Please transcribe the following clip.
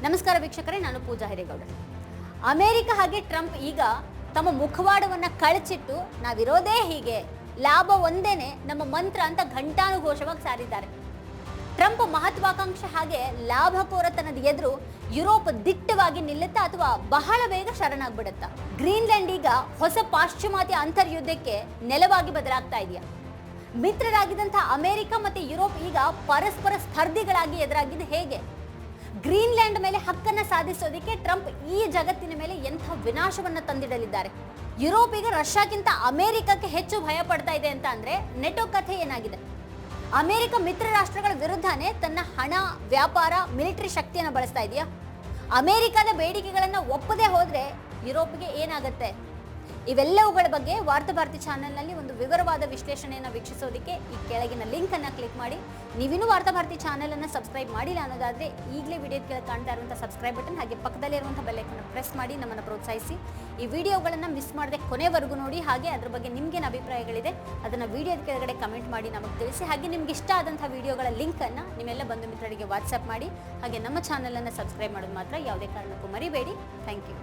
ನಮಸ್ಕಾರ ವೀಕ್ಷಕರೇ, ನಾನು ಪೂಜಾ ಹಿರೇಗೌಡ. ಅಮೆರಿಕ ಹಾಗೆ ಟ್ರಂಪ್ ಈಗ ತಮ್ಮ ಮುಖವಾಡವನ್ನ ಕಳಚಿಟ್ಟು ನಾವಿರೋದೇ ಹೀಗೆ, ಲಾಭ ಒಂದೇನೆ ನಮ್ಮ ಮಂತ್ರ ಅಂತ ಘಂಟಾನುಘೋಷವಾಗಿ ಸಾರಿದ್ದಾರೆ. ಟ್ರಂಪ್ ಮಹತ್ವಾಕಾಂಕ್ಷೆ ಹಾಗೆ ಲಾಭಕೋರತನದ ಎದುರು ಯುರೋಪ್ ದಿಟ್ಟವಾಗಿ ನಿಲ್ಲುತ್ತಾ ಅಥವಾ ಬಹಳ ಬೇಗ ಶರಣಾಗ್ಬಿಡುತ್ತಾ? ಗ್ರೀನ್ಲ್ಯಾಂಡ್ ಈಗ ಹೊಸ ಪಾಶ್ಚಿಮಾತ್ಯ ಅಂತರ್ಯುದ್ಧಕ್ಕೆ ನೆಲವಾಗಿ ಬದಲಾಗ್ತಾ ಇದೆಯಾ? ಮಿತ್ರರಾಗಿದ್ದಂತಹ ಅಮೆರಿಕ ಮತ್ತೆ ಯುರೋಪ್ ಈಗ ಪರಸ್ಪರ ಸ್ಪರ್ಧಿಗಳಾಗಿ ಎದುರಾಗಿದೆ ಹೇಗೆ? ಗ್ರೀನ್ಲ್ಯಾಂಡ್ ಮೇಲೆ ಹಕ್ಕನ್ನ ಸಾಧಿಸೋದಕ್ಕೆ ಟ್ರಂಪ್ ಈ ಜಗತ್ತಿನ ಮೇಲೆ ಎಂಥ ವಿನಾಶವನ್ನ ತಂದಿಡಲಿದ್ದಾರೆ? ಯುರೋಪ್ ಈಗ ರಷ್ಯಾಕ್ಕಿಂತ ಅಮೆರಿಕಕ್ಕೆ ಹೆಚ್ಚು ಭಯ ಪಡ್ತಾ ಇದೆ ಅಂತ ಅಂದ್ರೆ ನೆಟೋ ಕಥೆ ಏನಾಗಿದೆ? ಅಮೆರಿಕ ಮಿತ್ರ ರಾಷ್ಟ್ರಗಳ ವಿರುದ್ಧನೇ ತನ್ನ ಹಣ, ವ್ಯಾಪಾರ, ಮಿಲಿಟರಿ ಶಕ್ತಿಯನ್ನು ಬಳಸ್ತಾ ಇದೆಯಾ? ಅಮೆರಿಕದ ಬೇಡಿಕೆಗಳನ್ನ ಒಪ್ಪದೇ ಹೋದ್ರೆ ಯುರೋಪ್ಗೆ ಏನಾಗುತ್ತೆ? ಇವೆಲ್ಲವುಗಳ ಬಗ್ಗೆ ವಾರ್ತಾಭಾರತಿ ಚಾನೆಲ್ನಲ್ಲಿ ಒಂದು ವಿವರವಾದ ವಿಶ್ಲೇಷಣೆಯನ್ನು ವೀಕ್ಷಿಸೋದಕ್ಕೆ ಈ ಕೆಳಗಿನ ಲಿಂಕ್ ಅನ್ನು ಕ್ಲಿಕ್ ಮಾಡಿ. ನೀವಿನ್ನೂ ವಾರ್ತಾಭಾರತಿ ಚಾನೆಲ್ ಅನ್ನು ಸಬ್ಸ್ಕ್ರೈಬ್ ಮಾಡಿಲ್ಲ ಅನ್ನೋದಾದ್ರೆ ಈಗಲೇ ವಿಡಿಯೋದ ಕೆಳಗೆ ಕಾಣ್ತಾ ಇರುವಂತಹ ಸಬ್ಸ್ಕ್ರೈಬ್ ಬಟನ್ ಹಾಗೆ ಪಕ್ಕದಲ್ಲೇ ಇರುವಂತಹ ಬೆಲ್ ಐಕಾನ್ ಪ್ರೆಸ್ ಮಾಡಿ ನಮ್ಮನ್ನು ಪ್ರೋತ್ಸಾಹಿಸಿ. ಈ ವಿಡಿಯೋಗಳನ್ನು ಮಿಸ್ ಮಾಡದೆ ಕೊನೆವರೆಗೂ ನೋಡಿ. ಹಾಗೆ ಅದ್ರ ಬಗ್ಗೆ ನಿಮ್ಗೇನು ಅಭಿಪ್ರಾಯಗಳಿದೆ ಅದನ್ನ ವಿಡಿಯೋದ ಕೆಳಗಡೆ ಕಮೆಂಟ್ ಮಾಡಿ ನಮಗೆ ತಿಳಿಸಿ. ಹಾಗೆ ನಿಮ್ಗೆ ಇಷ್ಟ ಆದಂತಹ ವಿಡಿಯೋಗಳ ಲಿಂಕ್ ಅನ್ನ ನಿಮ್ಮೆಲ್ಲ ಬಂಧು ಮಿತ್ರರಿಗೆ ವಾಟ್ಸ್ಆಪ್ ಮಾಡಿ. ಹಾಗೆ ನಮ್ಮ ಚಾನೆಲ್ ಅನ್ನು ಸಬ್ಸ್ಕ್ರೈಬ್ ಮಾಡೋದು ಮಾತ್ರ ಯಾವುದೇ ಕಾರಣಕ್ಕೂ ಮರಿಬೇಡಿ. Thank you.